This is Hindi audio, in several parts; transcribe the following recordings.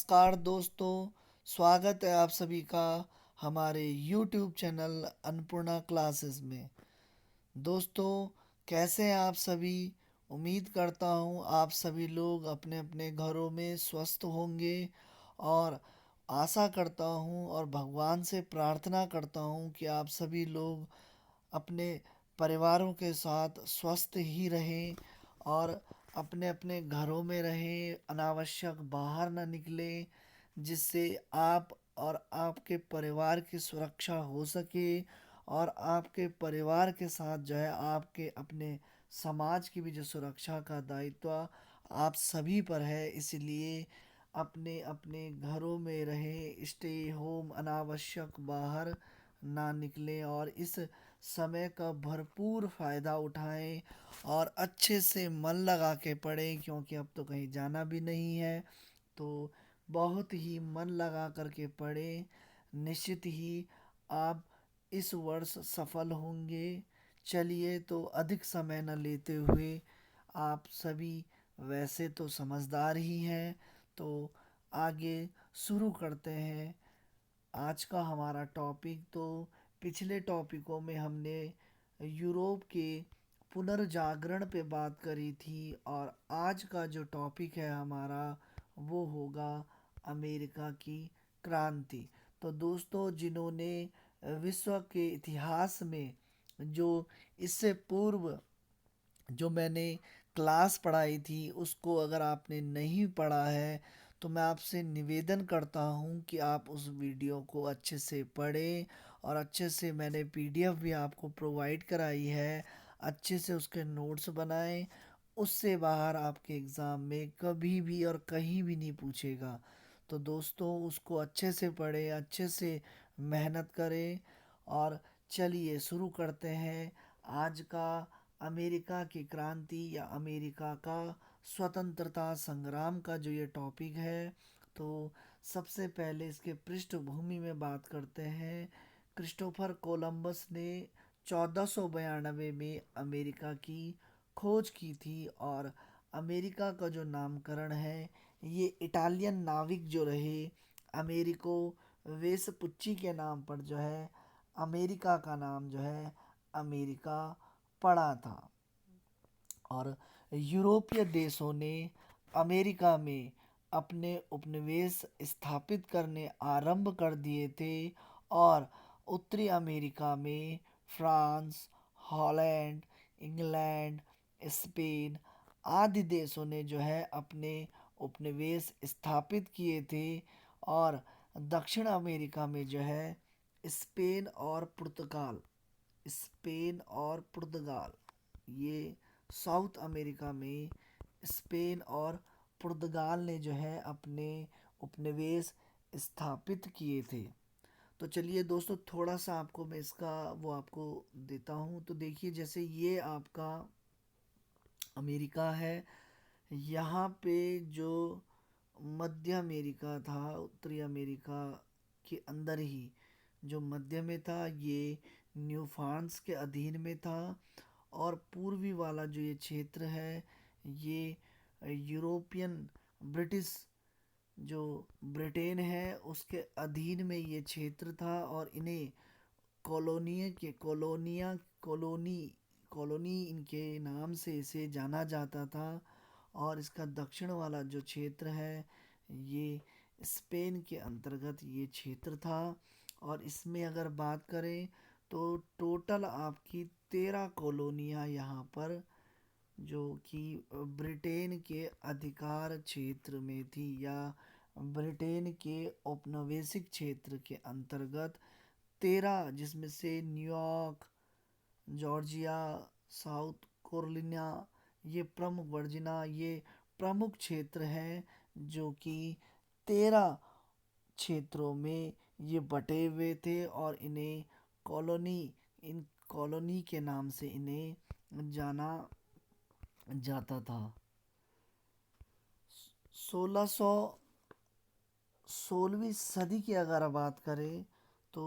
नमस्कार दोस्तों, स्वागत है आप सभी का हमारे YouTube चैनल अन्नपूर्णा क्लासेस में। दोस्तों, कैसे हैं आप सभी? उम्मीद करता हूँ आप सभी लोग अपने अपने घरों में स्वस्थ होंगे और आशा करता हूँ और भगवान से प्रार्थना करता हूँ कि आप सभी लोग अपने परिवारों के साथ स्वस्थ ही रहें और अपने अपने घरों में रहें, अनावश्यक बाहर ना निकलें, जिससे आप और आपके परिवार की सुरक्षा हो सके और आपके परिवार के साथ जो है आपके अपने समाज की भी जो सुरक्षा का दायित्व आप सभी पर है। इसलिए अपने अपने घरों में रहें, स्टे होम, अनावश्यक बाहर ना निकलें और इस समय का भरपूर फ़ायदा उठाएं और अच्छे से मन लगा के पढ़ें, क्योंकि अब तो कहीं जाना भी नहीं है। तो बहुत ही मन लगा कर के पढ़ें, निश्चित ही आप इस वर्ष सफल होंगे। चलिए, तो अधिक समय न लेते हुए, आप सभी वैसे तो समझदार ही हैं, तो आगे शुरू करते हैं। आज का हमारा टॉपिक, तो पिछले टॉपिकों में हमने यूरोप के पुनर्जागरण पे बात करी थी और आज का जो टॉपिक है हमारा वो होगा अमेरिका की क्रांति। तो दोस्तों, जिन्होंने विश्व के इतिहास में जो इससे पूर्व जो मैंने क्लास पढ़ाई थी उसको अगर आपने नहीं पढ़ा है तो मैं आपसे निवेदन करता हूँ कि आप उस वीडियो को अच्छे से पढ़ें और अच्छे से मैंने पीडीएफ भी आपको प्रोवाइड कराई है, अच्छे से उसके नोट्स बनाएं। उससे बाहर आपके एग्ज़ाम में कभी भी और कहीं भी नहीं पूछेगा। तो दोस्तों, उसको अच्छे से पढ़ें, अच्छे से मेहनत करें और चलिए शुरू करते हैं आज का अमेरिका की क्रांति या अमेरिका का स्वतंत्रता संग्राम का जो ये टॉपिक है। तो सबसे पहले इसके पृष्ठभूमि में बात करते हैं। क्रिस्टोफर कोलंबस ने 1492 में अमेरिका की खोज की थी और अमेरिका का जो नामकरण है ये इटालियन नाविक जो रहे अमेरिको वेसपुच्ची के नाम पर जो है अमेरिका का नाम जो है अमेरिका पड़ा था। और यूरोपीय देशों ने अमेरिका में अपने उपनिवेश स्थापित करने आरंभ कर दिए थे और उत्तरी अमेरिका में फ्रांस, हॉलैंड, इंग्लैंड, स्पेन आदि देशों ने जो है अपने उपनिवेश स्थापित किए थे और दक्षिण अमेरिका में जो है स्पेन और पुर्तगाल स्पेन और पुर्तगाल ये साउथ अमेरिका में स्पेन और पुर्तगाल ने जो है अपने उपनिवेश स्थापित किए थे। तो चलिए दोस्तों, थोड़ा सा आपको मैं इसका वो आपको देता हूँ। तो देखिए, जैसे ये आपका अमेरिका है, यहाँ पे जो मध्य अमेरिका था, उत्तरी अमेरिका के अंदर ही जो मध्य में था ये न्यू फ्रांस के अधीन में था और पूर्वी वाला जो ये क्षेत्र है ये यूरोपियन ब्रिटिश जो ब्रिटेन है उसके अधीन में ये क्षेत्र था और इन्हें कॉलोनी कॉलोनी इनके नाम से इसे जाना जाता था। और इसका दक्षिण वाला जो क्षेत्र है ये स्पेन के अंतर्गत ये क्षेत्र था। और इसमें अगर बात करें तो टोटल आपकी 13 कॉलोनियाँ यहाँ पर जो कि ब्रिटेन के अधिकार क्षेत्र में थी या ब्रिटेन के औपनिवेशिक क्षेत्र के अंतर्गत 13, जिसमें से न्यूयॉर्क, जॉर्जिया, साउथ कैरोलिना, ये प्रमुख वर्जिना, ये प्रमुख क्षेत्र हैं जो कि 13 क्षेत्रों में ये बटे हुए थे और इन्हें कॉलोनी इन कॉलोनी के नाम से इन्हें जाना जाता था। 1600 16वीं सदी की अगर बात करें तो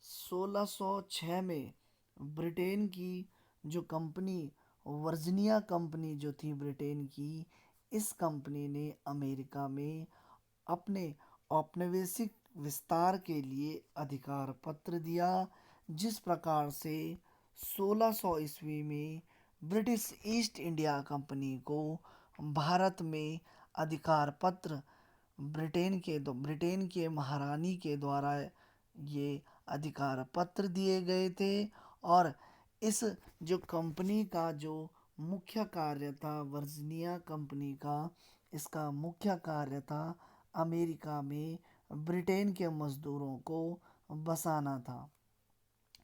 1606 में ब्रिटेन की जो कंपनी वर्जीनिया कंपनी जो थी ब्रिटेन की, इस कंपनी ने अमेरिका में अपने औपनिवेशिक विस्तार के लिए अधिकार पत्र दिया, जिस प्रकार से 1600 ईस्वी में ब्रिटिश ईस्ट इंडिया कंपनी को भारत में अधिकार पत्र ब्रिटेन के महारानी के द्वारा ये अधिकार पत्र दिए गए थे। और इस जो कंपनी का जो मुख्य कार्य था, वर्जीनिया कंपनी का, इसका मुख्य कार्य था अमेरिका में ब्रिटेन के मज़दूरों को बसाना था।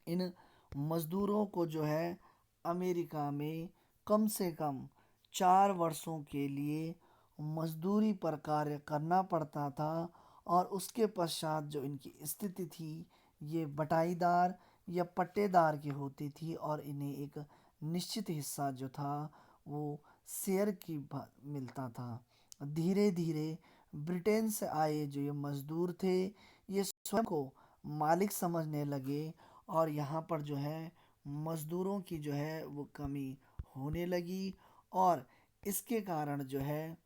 इन मज़दूरों को जो है अमेरिका में कम से कम 4 वर्षों के लिए मजदूरी पर कार्य करना पड़ता था। और उसके पश्चात जो इनकी स्थिति थी, ये बटाईदार या पट्टेदार की होती थी और इन्हें एक निश्चित हिस्सा जो था वो शेयर की मिलता था। धीरे धीरे ब्रिटेन से आए जो ये मज़दूर थे, ये स्वयं को मालिक समझने लगे और यहाँ पर जो है मज़दूरों की जो है वो कमी होने लगी। और इसके कारण जो है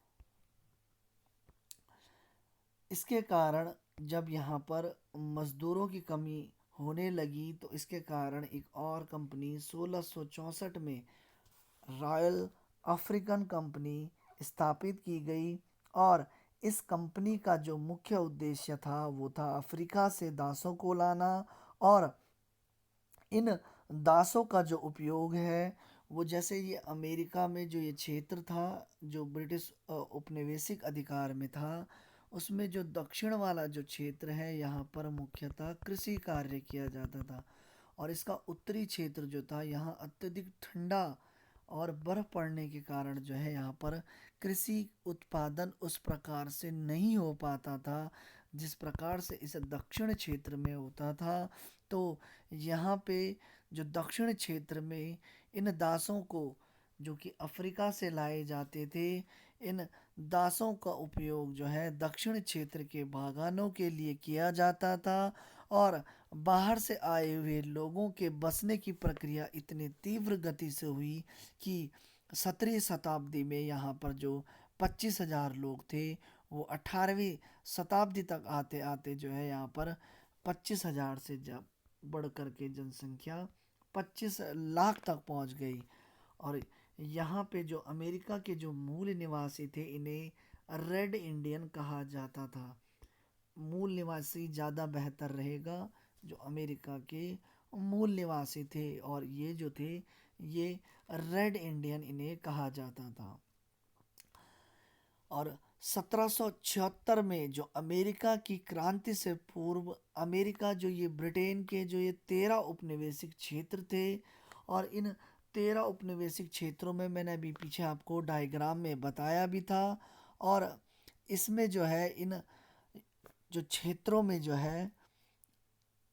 इसके कारण जब यहाँ पर मज़दूरों की कमी होने लगी, तो इसके कारण एक और कंपनी 1664 में रॉयल अफ्रीकन कंपनी स्थापित की गई। और इस कंपनी का जो मुख्य उद्देश्य था वो था अफ्रीका से दासों को लाना। और इन दासों का जो उपयोग है वो, जैसे ये अमेरिका में जो ये क्षेत्र था जो ब्रिटिश उपनिवेशिक अधिकार में था, उसमें जो दक्षिण वाला जो क्षेत्र है यहाँ पर मुख्यतः कृषि कार्य किया जाता था। और इसका उत्तरी क्षेत्र जो था, यहाँ अत्यधिक ठंडा और बर्फ़ पड़ने के कारण जो है यहाँ पर कृषि उत्पादन उस प्रकार से नहीं हो पाता था जिस प्रकार से इस दक्षिण क्षेत्र में होता था। तो यहाँ पे जो दक्षिण क्षेत्र में इन दासों को, जो कि अफ्रीका से लाए जाते थे, इन दासों का उपयोग जो है दक्षिण क्षेत्र के बागानों के लिए किया जाता था। और बाहर से आए हुए लोगों के बसने की प्रक्रिया इतनी तीव्र गति से हुई कि 17वीं शताब्दी में यहाँ पर जो 25,000 लोग थे, वो 18वीं शताब्दी तक आते आते जो है यहाँ पर 25,000 से जब बढ़ कर के जनसंख्या 25 लाख तक पहुंच गई। और यहाँ पे जो अमेरिका के जो मूल निवासी थे, इन्हें रेड इंडियन कहा जाता था। मूल निवासी ज़्यादा बेहतर रहेगा, जो अमेरिका के मूल निवासी थे, और ये जो थे ये रेड इंडियन इन्हें कहा जाता था। और 1776 में जो अमेरिका की क्रांति से पूर्व अमेरिका जो ये ब्रिटेन के जो ये 13 उपनिवेशिक क्षेत्र थे, और इन 13 उपनिवेशिक क्षेत्रों में मैंने अभी पीछे आपको डायग्राम में बताया भी था। और इसमें जो है इन जो क्षेत्रों में जो है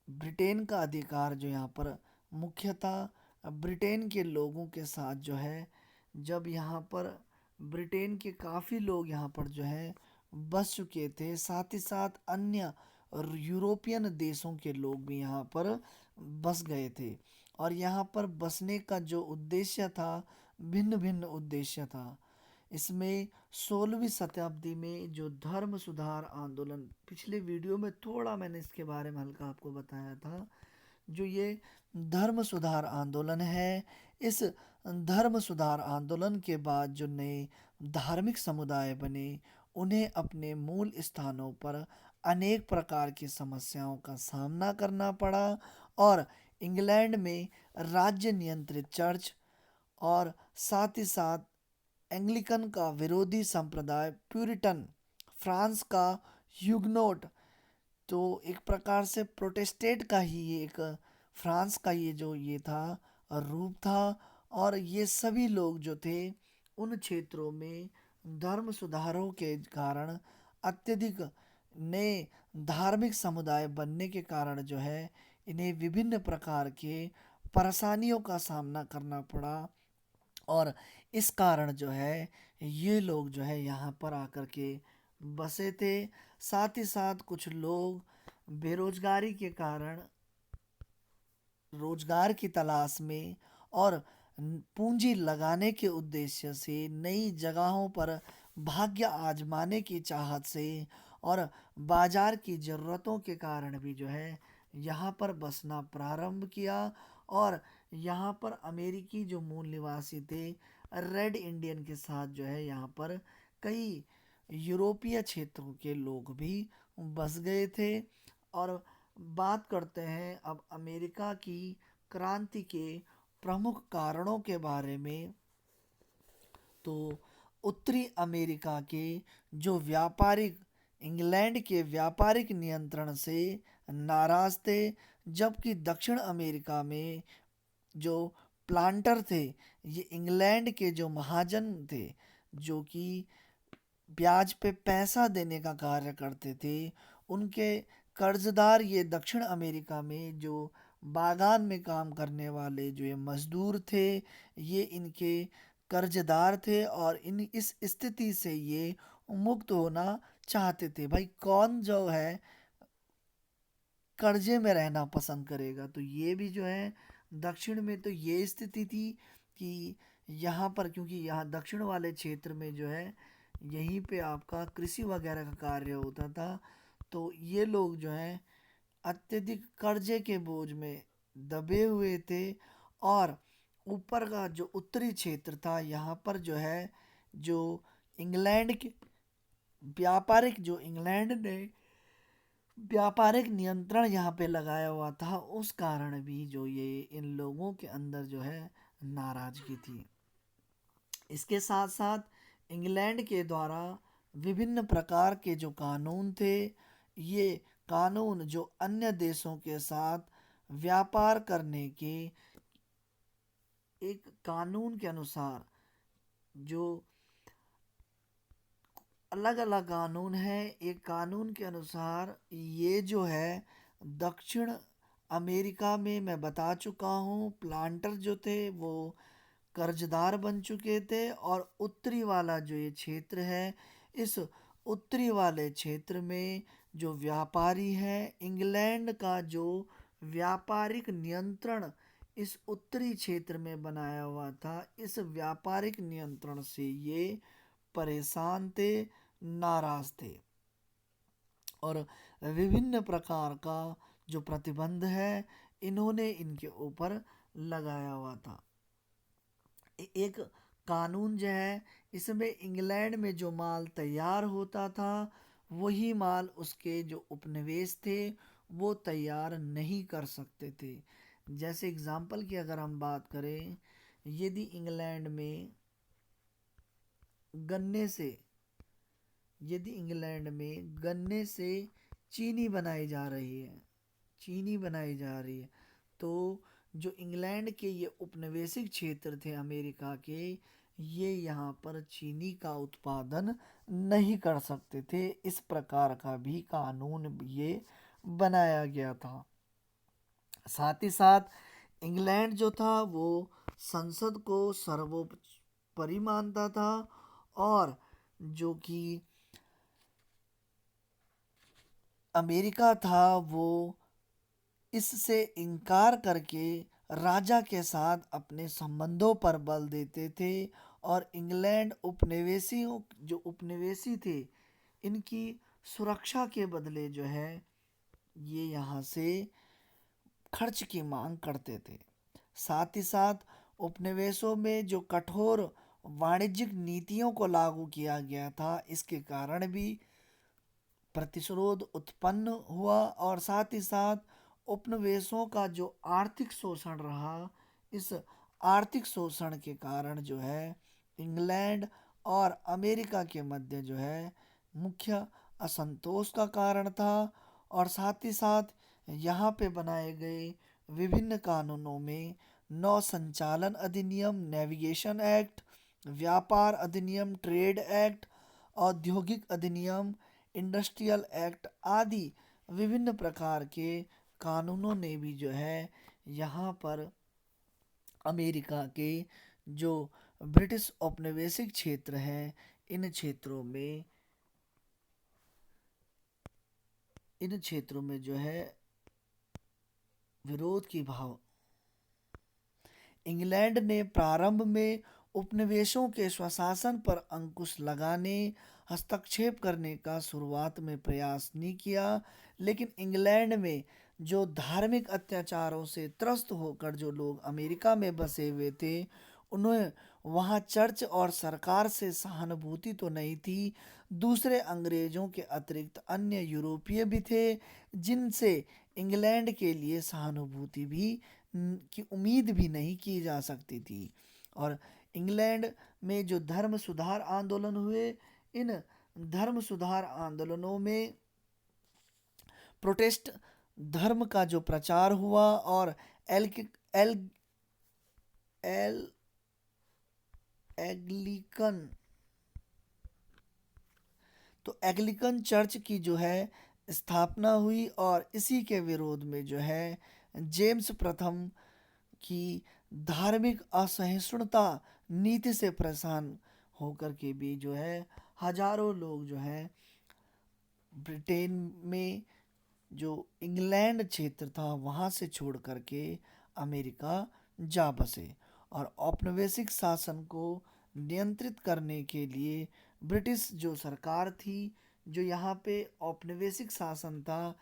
ब्रिटेन का अधिकार जो यहाँ पर मुख्यतः ब्रिटेन के लोगों के साथ जो है, जब यहाँ पर ब्रिटेन के काफ़ी लोग यहाँ पर जो है बस चुके थे, साथ ही साथ अन्य यूरोपियन देशों के लोग भी यहाँ पर बस गए थे। और यहाँ पर बसने का जो उद्देश्य था, भिन्न भिन्न उद्देश्य था। इसमें 16वीं शताब्दी में जो धर्म सुधार आंदोलन, पिछले वीडियो में थोड़ा मैंने इसके बारे में हल्का आपको बताया था, जो ये धर्म सुधार आंदोलन है, इस धर्म सुधार आंदोलन के बाद जो नए धार्मिक समुदाय बने, उन्हें अपने मूल स्थानों पर अनेक प्रकार की समस्याओं का सामना करना पड़ा। और इंग्लैंड में राज्य नियंत्रित चर्च और साथ ही साथ एंग्लिकन का विरोधी संप्रदाय प्यूरिटन, फ्रांस का ह्यूगनोट, तो एक प्रकार से प्रोटेस्टेंट का ही ये एक फ्रांस का ये जो ये था रूप था। और ये सभी लोग जो थे उन क्षेत्रों में धर्म सुधारों के कारण अत्यधिक नए धार्मिक समुदाय बनने के कारण जो है इन्हें विभिन्न प्रकार के परेशानियों का सामना करना पड़ा। और इस कारण जो है ये लोग जो है यहाँ पर आकर के बसे थे। साथ ही साथ कुछ लोग बेरोजगारी के कारण रोजगार की तलाश में और पूंजी लगाने के उद्देश्य से नई जगहों पर भाग्य आजमाने की चाहत से और बाजार की ज़रूरतों के कारण भी जो है यहाँ पर बसना प्रारंभ किया। और यहाँ पर अमेरिकी जो मूल निवासी थे रेड इंडियन के साथ जो है यहाँ पर कई यूरोपीय क्षेत्रों के लोग भी बस गए थे। और बात करते हैं अब अमेरिका की क्रांति के प्रमुख कारणों के बारे में। तो उत्तरी अमेरिका के जो व्यापारिक इंग्लैंड के व्यापारिक नियंत्रण से नाराज थे, जबकि दक्षिण अमेरिका में जो प्लांटर थे ये इंग्लैंड के जो महाजन थे जो कि ब्याज पे पैसा देने का कार्य करते थे, उनके कर्जदार ये दक्षिण अमेरिका में जो बागान में काम करने वाले जो ये मजदूर थे ये इनके कर्जदार थे। और इन इस स्थिति से ये मुक्त होना चाहते थे। भाई कौन जो है कर्जे में रहना पसंद करेगा। तो ये भी जो है दक्षिण में तो ये स्थिति थी कि यहाँ पर क्योंकि यहाँ दक्षिण वाले क्षेत्र में जो है यहीं पे आपका कृषि वगैरह का कार्य होता था। तो ये लोग जो हैं अत्यधिक कर्जे के बोझ में दबे हुए थे। और ऊपर का जो उत्तरी क्षेत्र था यहाँ पर जो है जो इंग्लैंड के व्यापारिक जो इंग्लैंड ने व्यापारिक नियंत्रण यहाँ पे लगाया हुआ था, उस कारण भी जो ये इन लोगों के अंदर जो है नाराजगी थी। इसके साथ साथ इंग्लैंड के द्वारा विभिन्न प्रकार के जो कानून थे, ये कानून जो अन्य देशों के साथ व्यापार करने के एक कानून के अनुसार जो अलग अलग कानून है, एक कानून के अनुसार ये जो है दक्षिण अमेरिका में मैं बता चुका हूँ प्लांटर जो थे वो कर्जदार बन चुके थे। और उत्तरी वाला जो ये क्षेत्र है, इस उत्तरी वाले क्षेत्र में जो व्यापारी हैं, इंग्लैंड का जो व्यापारिक नियंत्रण इस उत्तरी क्षेत्र में बनाया हुआ था, इस व्यापारिक नियंत्रण से ये परेशान थे, नाराज थे। और विभिन्न प्रकार का जो प्रतिबंध है इन्होंने इनके ऊपर लगाया हुआ था। एक कानून जो है इसमें इंग्लैंड में जो माल तैयार होता था वही माल उसके जो उपनिवेश थे वो तैयार नहीं कर सकते थे। जैसे एग्जाम्पल की अगर हम बात करें, यदि इंग्लैंड में गन्ने से यदि इंग्लैंड में गन्ने से चीनी बनाई जा रही है चीनी बनाई जा रही है तो जो इंग्लैंड के ये उपनिवेशिक क्षेत्र थे अमेरिका के, ये यहाँ पर चीनी का उत्पादन नहीं कर सकते थे। इस प्रकार का भी कानून ये बनाया गया था। साथ ही साथ इंग्लैंड जो था वो संसद को सर्वोपरि मानता था। और जो कि अमेरिका था वो इससे इनकार करके राजा के साथ अपने संबंधों पर बल देते थे। और इंग्लैंड उपनिवेशियों जो उपनिवेशी थे इनकी सुरक्षा के बदले जो है ये यहाँ से खर्च की मांग करते थे। साथ ही साथ उपनिवेशों में जो कठोर वाणिज्यिक नीतियों को लागू किया गया था, इसके कारण भी प्रतिशोध उत्पन्न हुआ। और साथ ही साथ उपनिवेशों का जो आर्थिक शोषण रहा, इस आर्थिक शोषण के कारण जो है इंग्लैंड और अमेरिका के मध्य जो है मुख्य असंतोष का कारण था। और साथ ही साथ यहाँ पे बनाए गए विभिन्न कानूनों में नौ संचालन अधिनियम, नेविगेशन एक्ट, व्यापार अधिनियम, ट्रेड एक्ट, औद्योगिक अधिनियम, इंडस्ट्रियल एक्ट आदि विभिन्न प्रकार के कानूनों ने भी जो है यहाँ पर अमेरिका के जो ब्रिटिश औपनिवेशिक क्षेत्र हैं इन क्षेत्रों में जो है विरोध की भाव इंग्लैंड ने प्रारंभ में उपनिवेशों के स्वशासन पर अंकुश लगाने, हस्तक्षेप करने का शुरुआत में प्रयास नहीं किया, लेकिन इंग्लैंड में जो धार्मिक अत्याचारों से त्रस्त होकर जो लोग अमेरिका में बसे हुए थे, उन्हें वहाँ चर्च और सरकार से सहानुभूति तो नहीं थी, दूसरे अंग्रेज़ों के अतिरिक्त अन्य यूरोपीय भी थे जिनसे इंग्लैंड के लिए सहानुभूति भी की उम्मीद भी नहीं की जा सकती थी। और इंग्लैंड में जो धर्म सुधार आंदोलन हुए, इन धर्म सुधार आंदोलनों में प्रोटेस्ट धर्म का जो प्रचार हुआ और एल एल एल एग्लिकन तो एग्लिकन चर्च की जो है स्थापना हुई और इसी के विरोध में जो है जेम्स प्रथम की धार्मिक असहिष्णुता नीति से परेशान होकर के भी जो है हजारों लोग जो है ब्रिटेन में जो इंग्लैंड क्षेत्र था वहाँ से छोड़ करके अमेरिका जा बसे। और औपनिवेशिक शासन को नियंत्रित करने के लिए ब्रिटिश जो सरकार थी, जो यहाँ पे औपनिवेशिक शासन था,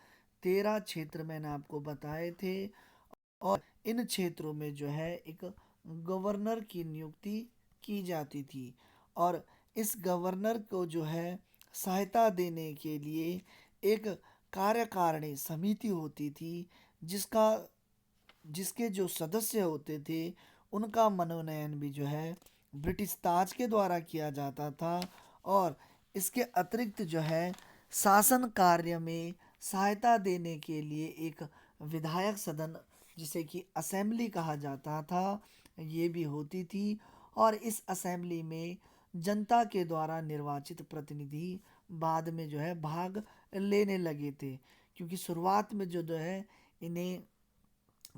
13 क्षेत्र मैंने आपको बताए थे और इन क्षेत्रों में जो है एक गवर्नर की नियुक्ति की जाती थी और इस गवर्नर को जो है सहायता देने के लिए एक कार्यकारिणी समिति होती थी, जिसका जिसके जो सदस्य होते थे उनका मनोनयन भी जो है ब्रिटिश ताज के द्वारा किया जाता था। और इसके अतिरिक्त जो है शासन कार्य में सहायता देने के लिए एक विधायक सदन, जिसे कि असेंबली कहा जाता था, ये भी होती थी। और इस असेंबली में जनता के द्वारा निर्वाचित प्रतिनिधि बाद में जो है भाग लेने लगे थे, क्योंकि शुरुआत में जो है इन्हें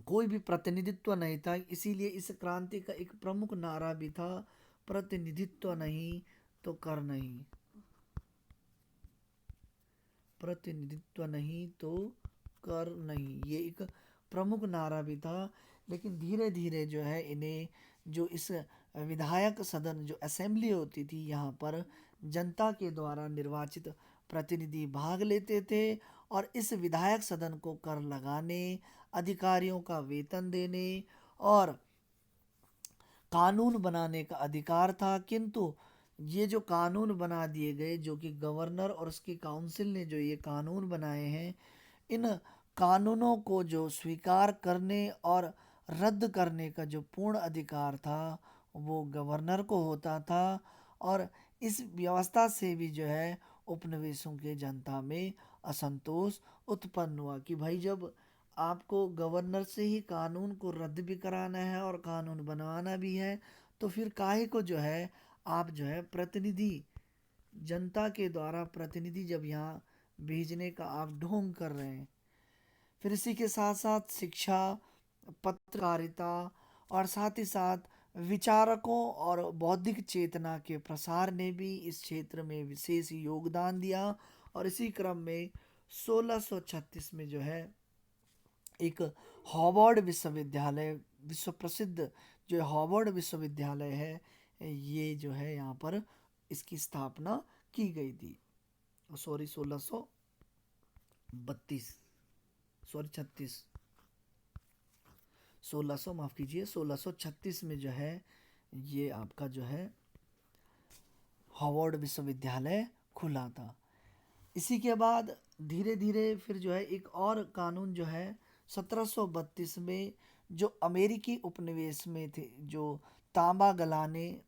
कोई भी प्रतिनिधित्व नहीं था। इसीलिए इस क्रांति का एक प्रमुख नारा भी था, प्रतिनिधित्व नहीं तो कर नहीं, प्रतिनिधित्व नहीं तो कर नहीं, ये एक प्रमुख नारा भी था। लेकिन धीरे धीरे जो है इन्हें जो इस विधायक सदन जो असेंबली होती थी, यहाँ पर जनता के द्वारा निर्वाचित प्रतिनिधि भाग लेते थे और इस विधायक सदन को कर लगाने, अधिकारियों का वेतन देने और कानून बनाने का अधिकार था। किंतु ये जो कानून बना दिए गए, जो कि गवर्नर और उसकी काउंसिल ने जो ये कानून बनाए हैं, इन कानूनों को जो स्वीकार करने और रद्द करने का जो पूर्ण अधिकार था वो गवर्नर को होता था। और इस व्यवस्था से भी जो है उपनिवेशों के जनता में असंतोष उत्पन्न हुआ कि भाई जब आपको गवर्नर से ही कानून को रद्द भी कराना है और कानून बनवाना भी है, तो फिर काहे को जो है आप जो है प्रतिनिधि, जनता के द्वारा प्रतिनिधि जब यहाँ भेजने का आप ढोंग कर रहे हैं। फिर इसी के साथ साथ शिक्षा, पत्रकारिता और साथ ही साथ विचारकों और बौद्धिक चेतना के प्रसार ने भी इस क्षेत्र में विशेष योगदान दिया। और इसी क्रम में 1636 में जो है एक हार्वर्ड विश्वविद्यालय, विश्व प्रसिद्ध जो हार्वर्ड विश्वविद्यालय है, ये जो है यहाँ पर इसकी स्थापना की गई थी। सॉरी 1632, सॉरी 36, 1600 माफ़ कीजिए, 1636 में जो है ये आपका जो है हार्वर्ड विश्वविद्यालय खुला था। इसी के बाद धीरे धीरे फिर जो है एक और कानून जो है 1732 में जो अमेरिकी उपनिवेश में थे, जो तांबा गलाने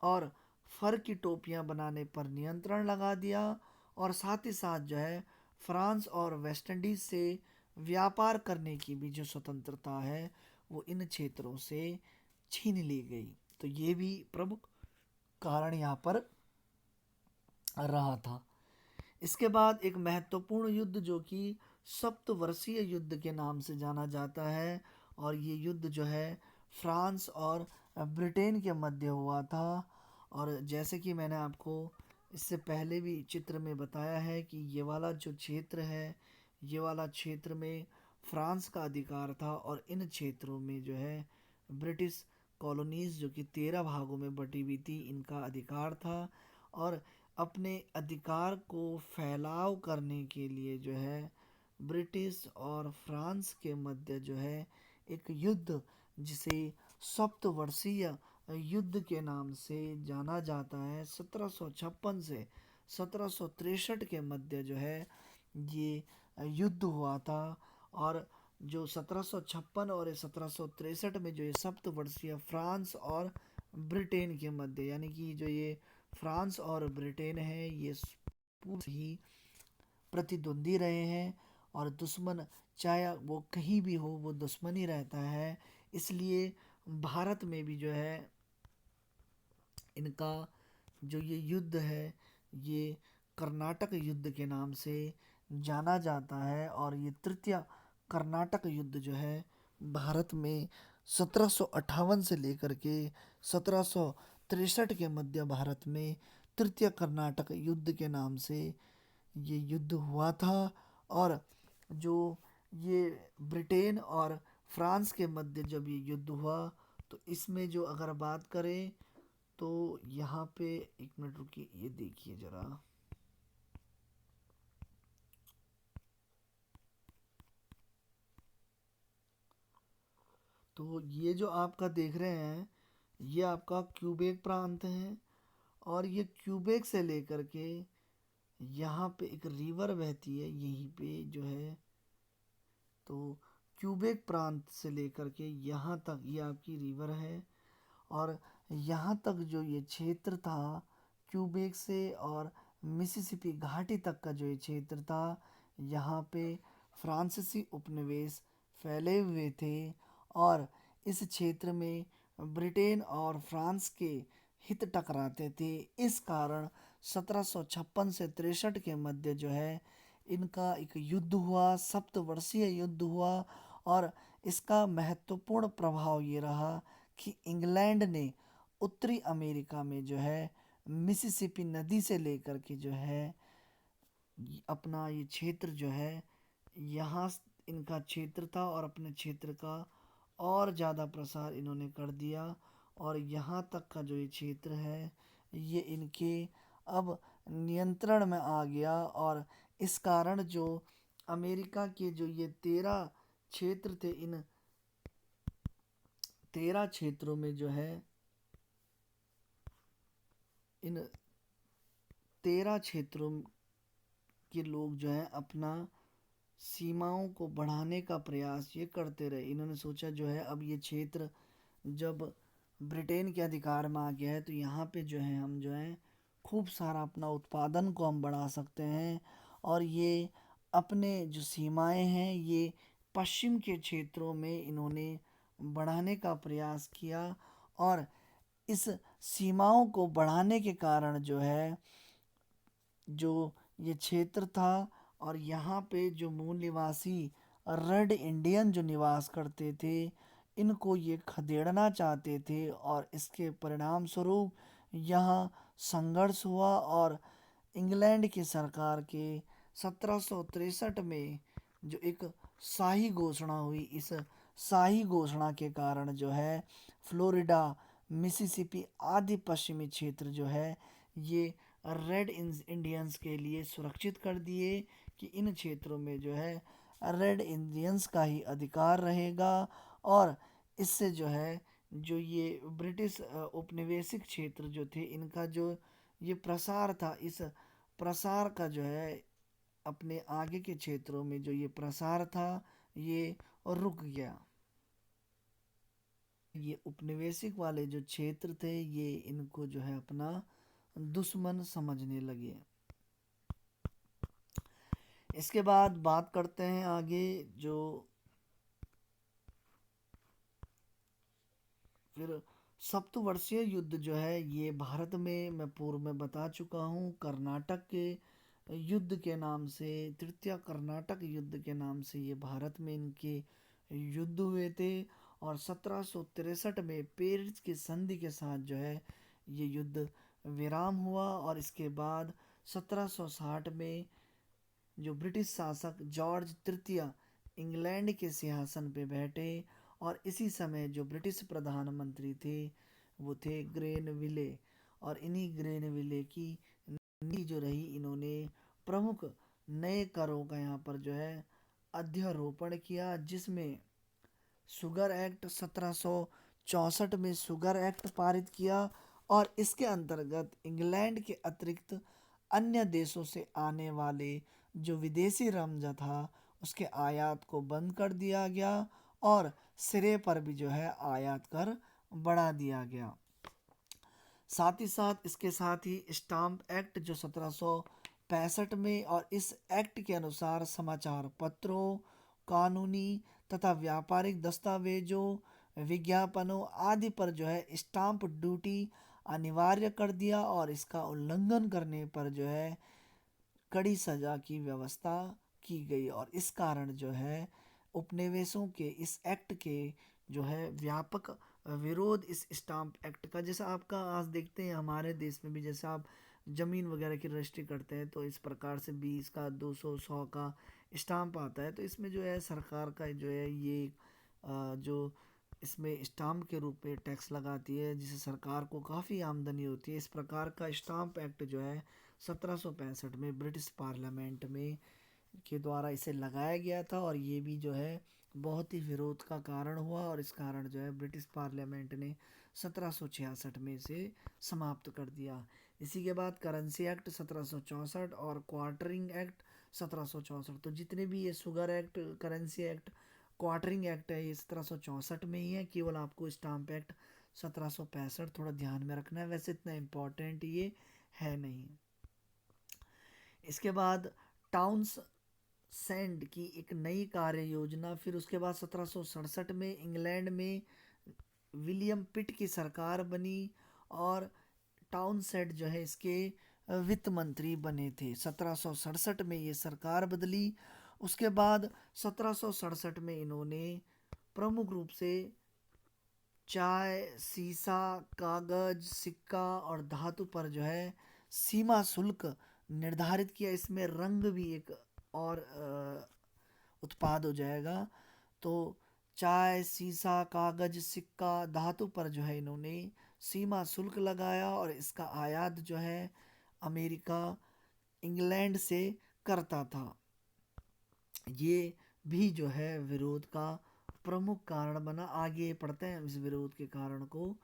और फर की टोपियां बनाने पर नियंत्रण लगा दिया और साथ ही साथ जो है फ्रांस और वेस्ट इंडीज से व्यापार करने की भी जो स्वतंत्रता है वो इन क्षेत्रों से छीन ली गई। तो ये भी प्रमुख कारण यहाँ पर रहा था। इसके बाद एक महत्वपूर्ण युद्ध जो कि सप्तवर्षीय युद्ध के नाम से जाना जाता है, और ये युद्ध जो है फ्रांस और ब्रिटेन के मध्य हुआ था। और जैसे कि मैंने आपको इससे पहले भी चित्र में बताया है कि ये वाला जो क्षेत्र है, ये वाला क्षेत्र में फ्रांस का अधिकार था और इन क्षेत्रों में जो है ब्रिटिश कॉलोनीज जो कि 13 भागों में बटी हुई थी, इनका अधिकार था। और अपने अधिकार को फैलाव करने के लिए जो है ब्रिटिश और फ्रांस के मध्य जो है एक युद्ध, जिसे सप्तवर्षीय युद्ध के नाम से जाना जाता है, 1756 से 1763 के मध्य जो है ये युद्ध हुआ था। और जो 1756 और 1763 में जो ये सप्तवर्षीय फ्रांस और ब्रिटेन के मध्य, यानी कि जो ये फ्रांस और ब्रिटेन है, ये पूर्व से ही प्रतिद्वंदी रहे हैं। और दुश्मन चाहे वो कहीं भी हो, वो दुश्मन ही रहता है। इसलिए भारत में भी जो है इनका जो ये युद्ध है, ये कर्नाटक युद्ध के नाम से जाना जाता है। और ये तृतीय कर्नाटक युद्ध जो है भारत में 1758 से लेकर के 1763 के मध्य भारत में तृतीय कर्नाटक युद्ध के नाम से ये युद्ध हुआ था। और जो ये ब्रिटेन और फ्रांस के मध्य जब ये युद्ध हुआ, तो इसमें जो अगर बात करें तो यहाँ पे एक मिनट रुकिए, ये देखिए ज़रा। तो ये जो आपका देख रहे हैं, ये आपका क्यूबेक प्रांत है। और ये क्यूबेक से लेकर के यहाँ पे एक रिवर बहती है यहीं पे जो है। तो क्यूबेक प्रांत से लेकर के यहाँ तक ये आपकी रिवर है। और यहाँ तक जो ये क्षेत्र था, क्यूबेक से और मिसिसिपी घाटी तक का जो ये क्षेत्र था, यहाँ पे फ्रांसीसी उपनिवेश फैले हुए थे। और इस क्षेत्र में ब्रिटेन और फ्रांस के हित टकराते थे। इस कारण 1756 से 63 के मध्य जो है इनका एक युद्ध हुआ, सप्तवर्षीय युद्ध हुआ। और इसका महत्वपूर्ण प्रभाव ये रहा कि इंग्लैंड ने उत्तरी अमेरिका में जो है मिसिसिपी नदी से लेकर के जो है अपना ये क्षेत्र जो है, यहाँ इनका क्षेत्र था। और अपने क्षेत्र का और ज़्यादा प्रसार इन्होंने कर दिया। और यहाँ तक का जो ये क्षेत्र है, ये इनके अब नियंत्रण में आ गया। और इस कारण जो अमेरिका के जो ये 13 क्षेत्र थे, इन 13 क्षेत्रों में जो है इन 13 क्षेत्रों के लोग जो है अपना सीमाओं को बढ़ाने का प्रयास ये करते रहे। इन्होंने सोचा जो है अब ये क्षेत्र जब ब्रिटेन के अधिकार में आ गया है, तो यहाँ पे जो है हम जो है खूब सारा अपना उत्पादन को हम बढ़ा सकते हैं। और ये अपने जो सीमाएं हैं, ये पश्चिम के क्षेत्रों में इन्होंने बढ़ाने का प्रयास किया। और इस सीमाओं को बढ़ाने के कारण जो है जो ये क्षेत्र था, और यहाँ पे जो मूल निवासी रेड इंडियन जो निवास करते थे, इनको ये खदेड़ना चाहते थे। और इसके परिणाम स्वरूप यहाँ संघर्ष हुआ। और इंग्लैंड की सरकार के 1763 में जो एक शाही घोषणा हुई, इस शाही घोषणा के कारण जो है फ्लोरिडा, मिसिसिपी आदि पश्चिमी क्षेत्र जो है ये रेड इंडियंस के लिए सुरक्षित कर दिए कि इन क्षेत्रों में जो है रेड इंडियंस का ही अधिकार रहेगा। और इससे जो है जो ये ब्रिटिश उपनिवेशिक क्षेत्र जो थे, इनका जो ये प्रसार था, इस प्रसार का जो है अपने आगे के क्षेत्रों में जो ये प्रसार था, ये रुक गया। ये उपनिवेशिक वाले जो क्षेत्र थे, ये इनको जो है अपना दुश्मन समझने लगे। इसके बाद बात करते हैं आगे। जो फिर सप्तवर्षीय युद्ध जो है, ये भारत में मैं पूर्व में बता चुका हूँ, कर्नाटक के युद्ध के नाम से, तृतीय कर्नाटक युद्ध के नाम से ये भारत में इनके युद्ध हुए थे। और 1763 में पेरिस की संधि के साथ जो है ये युद्ध विराम हुआ। और इसके बाद 1760 में जो ब्रिटिश शासक जॉर्ज तृतीय इंग्लैंड के सिंहासन पे बैठे, और इसी समय जो ब्रिटिश प्रधानमंत्री थे वो थे ग्रेनविले, और इन्हीं ग्रेनविले की नीति जो रही, इन्होंने प्रमुख नए करों का यहाँ पर जो है अध्यारोपण किया, जिसमें शुगर एक्ट 1764 में शुगर एक्ट पारित किया, और इसके अंतर्गत इंग्लैंड के अतिरिक्त अन्य देशों से आने वाले जो विदेशी रमजा था उसके आयात को बंद कर दिया गया, और सिरे पर भी जो है आयात कर बढ़ा दिया गया। साथ ही साथ इसके साथ ही स्टाम्प एक्ट जो 1765 में, और इस एक्ट के अनुसार समाचार पत्रों, कानूनी तथा व्यापारिक दस्तावेजों, विज्ञापनों आदि पर जो है स्टाम्प ड्यूटी अनिवार्य कर दिया, और इसका उल्लंघन करने पर जो है कड़ी सजा की व्यवस्था की गई। और इस कारण जो है उपनिवेशों के इस एक्ट के जो है व्यापक विरोध इस स्टाम्प एक्ट का, जैसा आपका आज देखते हैं हमारे देश में भी, जैसे आप ज़मीन वगैरह की रजिस्ट्री करते हैं तो इस प्रकार से 20 का 200 100 का स्टाम्प आता है, तो इसमें जो है सरकार का जो है ये जो इसमें स्टाम्प के रूप में टैक्स लगाती है, जिससे सरकार को काफ़ी आमदनी होती है। इस प्रकार का स्टाम्प एक्ट जो है 1765 में ब्रिटिश पार्लियामेंट में के द्वारा इसे लगाया गया था, और ये भी जो है बहुत ही विरोध का कारण हुआ, और इस कारण जो है ब्रिटिश पार्लियामेंट ने 1766 में इसे समाप्त कर दिया। इसी के बाद करेंसी एक्ट 1764 और क्वार्टरिंग एक्ट 1764, तो जितने भी ये sugar act, currency act, quartering act है, ये 1764 में ही है। केवल आपको स्टाम्प एक्ट 1765 थोड़ा ध्यान में रखना है, वैसे इतना इम्पोर्टेंट ये है नहीं। इसके बाद टाउन्स सैंड की एक नई कार्य योजना, फिर उसके बाद 1767 में इंग्लैंड में विलियम पिट की सरकार बनी, और टाउनसेंड जो है इसके वित्त मंत्री बने थे। 1767 में ये सरकार बदली। उसके बाद 1767 में इन्होंने प्रमुख रूप से चाय, सीसा, कागज, सिक्का और धातु पर जो है सीमा शुल्क निर्धारित किया। इसमें रंग भी एक और उत्पाद हो जाएगा। तो चाय, सीसा, कागज, सिक्का, धातु पर जो है इन्होंने सीमा शुल्क लगाया, और इसका आयात जो है अमेरिका, इंग्लैंड से करता था। ये भी जो है विरोध का प्रमुख कारण बना। आगे पढ़ते हैं इस विरोध के कारण को।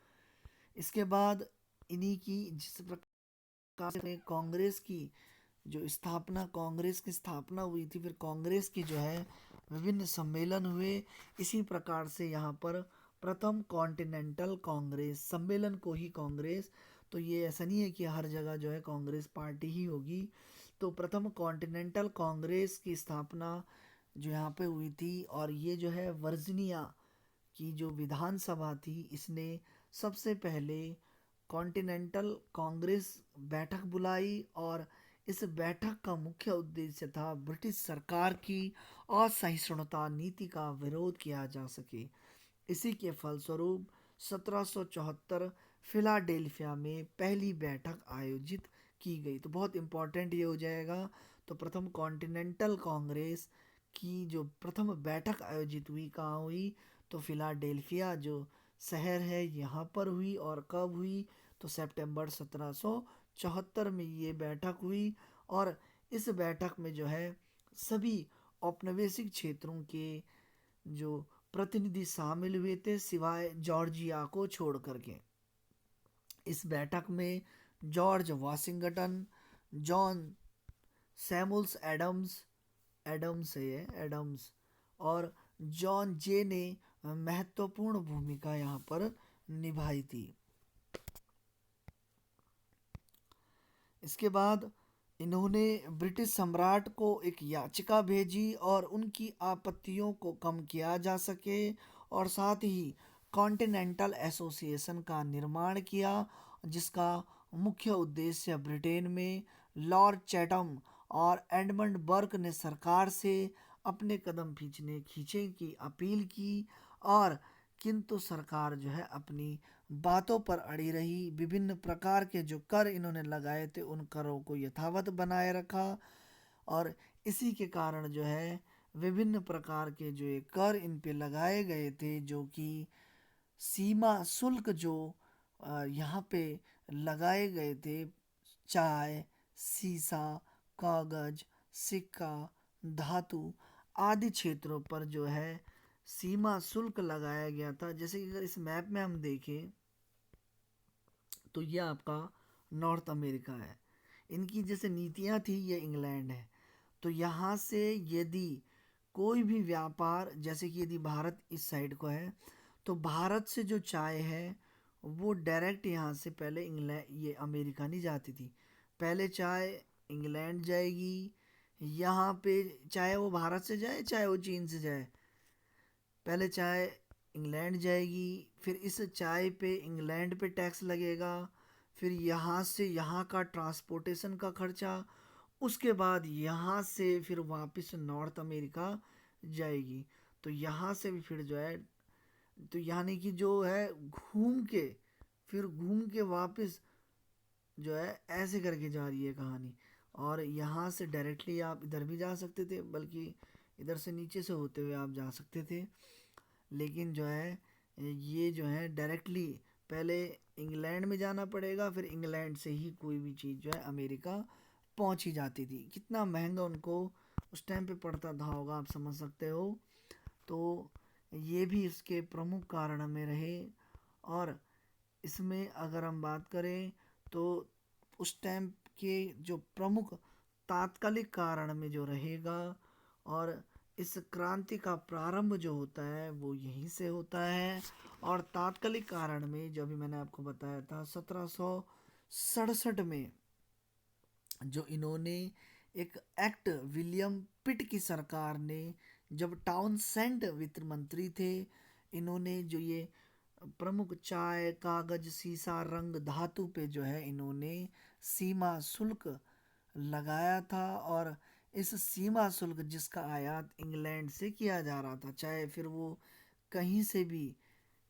इसके बाद इन्हीं की जिस प्रकार से कांग्रेस की स्थापना हुई थी, फिर कांग्रेस की जो है विभिन्न सम्मेलन हुए। इसी प्रकार से यहाँ पर प्रथम कॉन्टिनेंटल कांग्रेस सम्मेलन को ही कांग्रेस, तो ये ऐसा नहीं है कि हर जगह जो है कांग्रेस पार्टी ही होगी। तो प्रथम कॉन्टिनेंटल कांग्रेस की स्थापना जो यहाँ पे हुई थी, और ये जो है वर्जीनिया की जो विधानसभा थी, इसने सबसे पहले कॉन्टिनेंटल कांग्रेस बैठक बुलाई, और इस बैठक का मुख्य उद्देश्य था ब्रिटिश सरकार की असहिष्णुता नीति का विरोध किया जा सके। इसी के फलस्वरूप 1774 फिलाडेल्फिया में पहली बैठक आयोजित की गई। तो बहुत इम्पोर्टेंट ये हो जाएगा। तो प्रथम कॉन्टिनेंटल कांग्रेस की जो प्रथम बैठक आयोजित हुई कहाँ हुई, तो फिलाडेल्फिया जो शहर है यहाँ पर हुई। और कब हुई, तो सितंबर 1774 में ये बैठक हुई। और इस बैठक में जो है सभी औपनिवेशिक क्षेत्रों के जो प्रतिनिधि शामिल हुए थे, सिवाय जॉर्जिया को छोड़ करके। इस बैठक में George Washington, John Samuels Adams और जॉन जे ने महत्वपूर्ण भूमिका यहाँ पर निभाई थी। इसके बाद इन्होंने ब्रिटिश सम्राट को एक याचिका भेजी, और उनकी आपत्तियों को कम किया जा सके, और साथ ही कॉन्टिनेंटल एसोसिएशन का निर्माण किया, जिसका मुख्य उद्देश्य ब्रिटेन में लॉर्ड चैथम और एडमंड बर्क ने सरकार से अपने कदम खींचे की अपील की, और किंतु सरकार जो है अपनी बातों पर अड़ी रही। विभिन्न प्रकार के जो कर इन्होंने लगाए थे उन करों को यथावत बनाए रखा, और इसी के कारण जो है विभिन्न प्रकार के जो ये कर इन पे लगाए गए थे, जो कि सीमा शुल्क जो यहाँ पे लगाए गए थे, चाय, सीसा, कागज, सिक्का, धातु आदि क्षेत्रों पर जो है सीमा शुल्क लगाया गया था। जैसे कि अगर इस मैप में हम देखें तो ये आपका नॉर्थ अमेरिका है। इनकी जैसे नीतियां थी, ये इंग्लैंड है। तो यहाँ से यदि कोई भी व्यापार, जैसे कि यदि भारत इस साइड को है, तो भारत से जो चाय है वो डायरेक्ट यहाँ से पहले इंग्लैंड, ये अमेरिका नहीं जाती थी। पहले चाय इंग्लैंड जाएगी। यहाँ पे चाहे वो भारत से जाए चाहे वो चीन से जाए, पहले चाय इंग्लैंड जाएगी, फिर इस चाय पे इंग्लैंड पे टैक्स लगेगा, फिर यहाँ से यहाँ का ट्रांसपोर्टेशन का खर्चा, उसके बाद यहाँ से फिर वापस नॉर्थ अमेरिका जाएगी। तो यहाँ से भी फिर जो है, तो यानी कि जो है घूम के, फिर घूम के वापस जो है ऐसे करके जा रही है कहानी। और यहाँ से डायरेक्टली आप इधर भी जा सकते थे, बल्कि इधर से नीचे से होते हुए आप जा सकते थे। लेकिन जो है ये जो है डायरेक्टली पहले इंग्लैंड में जाना पड़ेगा, फिर इंग्लैंड से ही कोई भी चीज़ जो है अमेरिका पहुंची जाती थी। कितना महंगा उनको उस टाइम पे पड़ता था होगा, आप समझ सकते हो। तो ये भी इसके प्रमुख कारण में रहे। और इसमें अगर हम बात करें तो उस टाइम के जो प्रमुख तात्कालिक कारण में जो रहेगा, और इस क्रांति का प्रारंभ जो होता है वो यहीं से होता है। और तात्कालिक कारण में जो अभी मैंने आपको बताया था 1767 में जो इन्होंने एक एक्ट, विलियम पिट की सरकार ने, जब टाउनसेंड वित्त मंत्री थे, इन्होंने जो ये प्रमुख चाय, कागज, सीसा, रंग, धातु पे जो है इन्होंने सीमा शुल्क लगाया था। और इस सीमा शुल्क जिसका आयात इंग्लैंड से किया जा रहा था, चाहे फिर वो कहीं से भी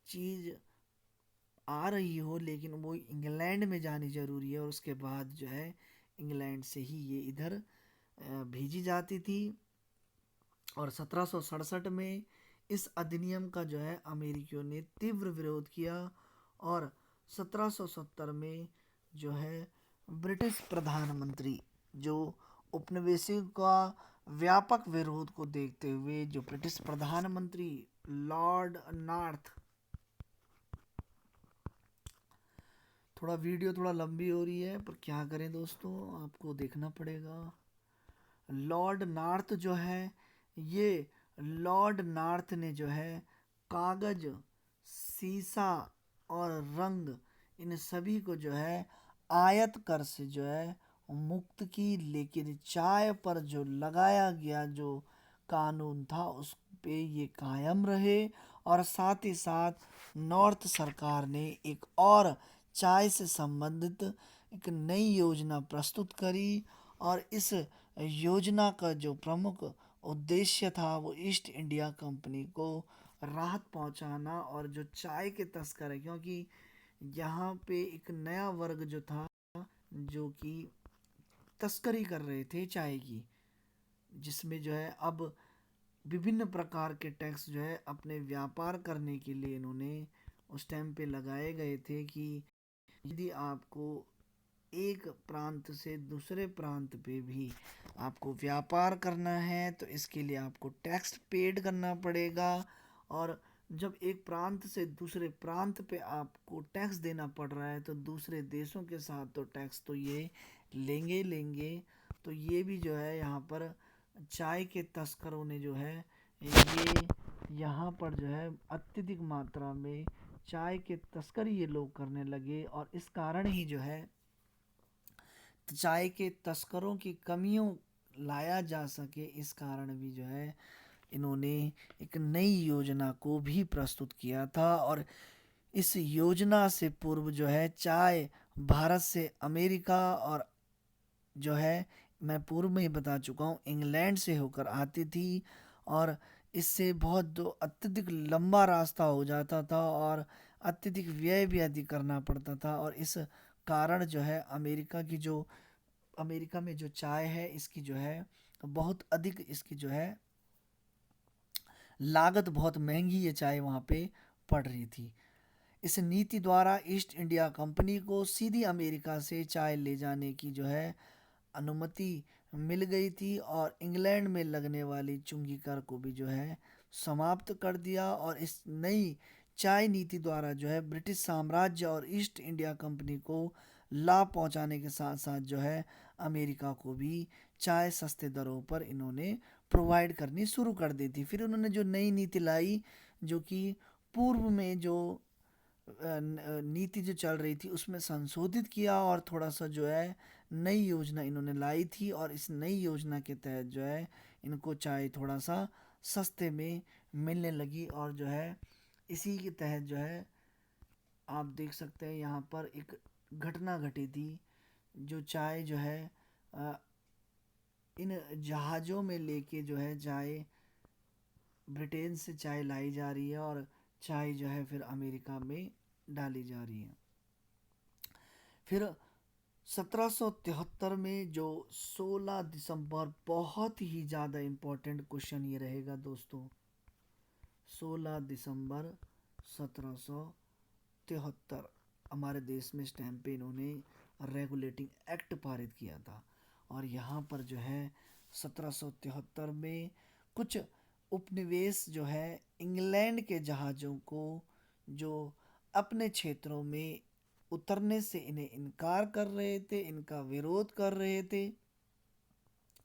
चीज़ आ रही हो, लेकिन वो इंग्लैंड में जानी ज़रूरी है, और उसके बाद जो है इंग्लैंड से ही ये इधर भेजी जाती थी। और 1767 में इस अधिनियम का जो है अमेरिकियों ने तीव्र विरोध किया। और 1770 में जो है ब्रिटिश प्रधानमंत्री, जो उपनिवेशियों का व्यापक विरोध को देखते हुए जो ब्रिटिश प्रधानमंत्री लॉर्ड नॉर्थ, थोड़ा वीडियो थोड़ा लंबी हो रही है पर क्या करें दोस्तों, आपको देखना पड़ेगा। लॉर्ड नॉर्थ जो है, ये लॉर्ड नॉर्थ ने जो है कागज, सीसा और रंग, इन सभी को जो है आयत कर से जो है मुक्त की। लेकिन चाय पर जो लगाया गया जो कानून था उस पे ये कायम रहे। और साथ ही साथ नॉर्थ सरकार ने एक और चाय से संबंधित एक नई योजना प्रस्तुत करी। और इस योजना का जो प्रमुख उद्देश्य था वो ईस्ट इंडिया कंपनी को राहत पहुंचाना, और जो चाय के तस्कर है, क्योंकि यहाँ पे एक नया वर्ग जो था जो कि तस्करी कर रहे थे चाय की, जिसमें जो है अब विभिन्न प्रकार के टैक्स जो है अपने व्यापार करने के लिए इन्होंने उस टाइम पे लगाए गए थे कि यदि आपको एक प्रांत से दूसरे प्रांत पे भी आपको व्यापार करना है तो इसके लिए आपको टैक्स पेड करना पड़ेगा। और जब एक प्रांत से दूसरे प्रांत पे आपको टैक्स देना पड़ रहा है तो दूसरे देशों के साथ तो टैक्स तो ये लेंगे ही लेंगे। तो ये भी जो है यहाँ पर चाय के तस्करों ने जो है ये यहाँ पर जो है अत्यधिक मात्रा में चाय के तस्करी ये लोग करने लगे। और इस कारण ही जो है चाय के तस्करों की कमियों लाया जा सके, इस कारण भी जो है इन्होंने एक नई योजना को भी प्रस्तुत किया था। और इस योजना से पूर्व जो है चाय भारत से अमेरिका, और जो है मैं पूर्व में ही बता चुका हूँ इंग्लैंड से होकर आती थी। और इससे बहुत जो अत्यधिक लंबा रास्ता हो जाता था और अत्यधिक व्यय भी अधिक करना पड़ता था। और इस कारण जो है अमेरिका में जो चाय है इसकी जो है बहुत अधिक इसकी जो है लागत बहुत महंगी ये चाय वहाँ पे पड़ रही थी। इस नीति द्वारा ईस्ट इंडिया कंपनी को सीधी अमेरिका से चाय ले जाने की जो है अनुमति मिल गई थी और इंग्लैंड में लगने वाली चुंगी कर को भी जो है समाप्त कर दिया। और इस नई चाय नीति द्वारा जो है ब्रिटिश साम्राज्य और ईस्ट इंडिया कंपनी को लाभ पहुंचाने के साथ साथ जो है अमेरिका को भी चाय सस्ते दरों पर इन्होंने प्रोवाइड करनी शुरू कर दी थी। फिर उन्होंने जो नई नीति लाई, जो कि पूर्व में जो नीति जो चल रही थी उसमें संशोधित किया और थोड़ा सा जो है नई योजना इन्होंने लाई थी। और इस नई योजना के तहत जो है इनको चाय थोड़ा सा सस्ते में मिलने लगी। और जो है इसी के तहत जो है आप देख सकते हैं यहाँ पर एक घटना घटी थी। जो चाय जो है अ, इन जहाज़ों में लेके जो है चाय ब्रिटेन से चाय लाई जा रही है और चाय जो है फिर अमेरिका में डाली जा रही है। फिर 1773 में जो 16 दिसंबर, बहुत ही ज़्यादा इम्पोर्टेंट क्वेश्चन ये रहेगा दोस्तों। 16 दिसंबर 1773 हमारे देश में इस टाइम पे इन्होंने रेगुलेटिंग एक्ट पारित किया था। और यहाँ पर जो है 1773 में कुछ उपनिवेश जो है इंग्लैंड के जहाज़ों को जो अपने क्षेत्रों में उतरने से इन्हें इनकार कर रहे थे, इनका विरोध कर रहे थे।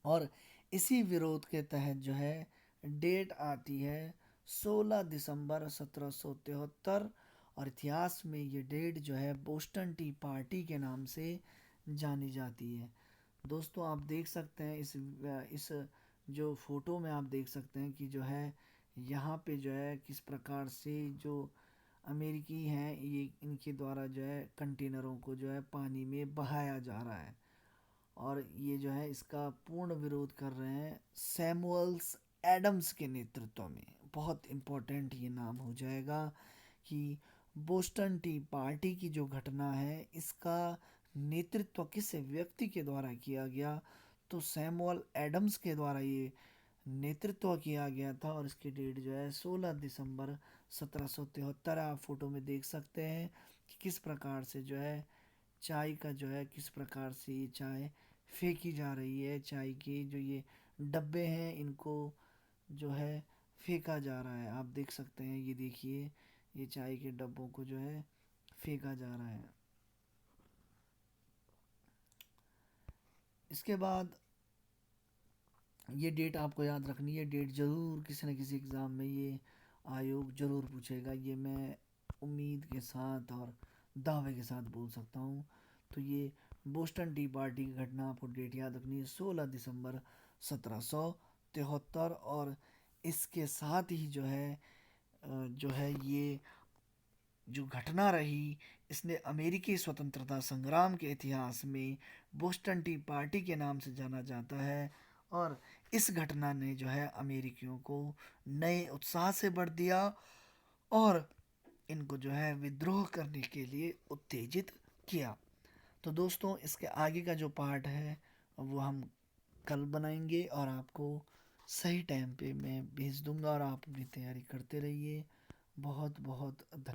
और इसी विरोध के तहत जो है डेट आती है 16 दिसंबर 1773। और इतिहास में ये डेट जो है बोस्टन टी पार्टी के नाम से जानी जाती है। दोस्तों आप देख सकते हैं इस जो फोटो में आप देख सकते हैं कि जो है यहाँ पे जो है किस प्रकार से जो अमेरिकी हैं ये इनके द्वारा जो है कंटेनरों को जो है पानी में बहाया जा रहा है। और ये जो है इसका पूर्ण विरोध कर रहे हैं सैमुअल्स एडम्स के नेतृत्व में। बहुत इम्पोर्टेंट ये नाम हो जाएगा कि बोस्टन टी पार्टी की जो घटना है इसका नेतृत्व किस व्यक्ति के द्वारा किया गया, तो सैमुअल एडम्स के द्वारा ये नेतृत्व किया गया था। और इसकी डेट जो है 16 दिसंबर 1773। आप फोटो में देख सकते हैं कि किस प्रकार से जो है चाय का जो है किस प्रकार से ये चाय फेंकी जा रही है। चाय के जो ये डब्बे हैं इनको जो है फेंका जा रहा है। आप देख सकते हैं, ये देखिए ये चाय के डब्बों को जो है फेंका जा रहा है। इसके बाद ये डेट आपको याद रखनी है। डेट ज़रूर किसी न किसी एग्ज़ाम में ये आयोग ज़रूर पूछेगा, ये मैं उम्मीद के साथ और दावे के साथ बोल सकता हूँ। तो ये बोस्टन टी पार्टी की घटना आपको डेट याद रखनी है 16 दिसंबर 1773। और इसके साथ ही जो है ये जो घटना रही इसने अमेरिकी स्वतंत्रता संग्राम के इतिहास में बोस्टन टी पार्टी के नाम से जाना जाता है। और इस घटना ने जो है अमेरिकियों को नए उत्साह से भर दिया और इनको जो है विद्रोह करने के लिए उत्तेजित किया। तो दोस्तों इसके आगे का जो पार्ट है वो हम कल बनाएंगे और आपको सही टाइम पे मैं भेज दूंगा और आप अपनी तैयारी करते रहिए। बहुत बहुत धन्यवाद।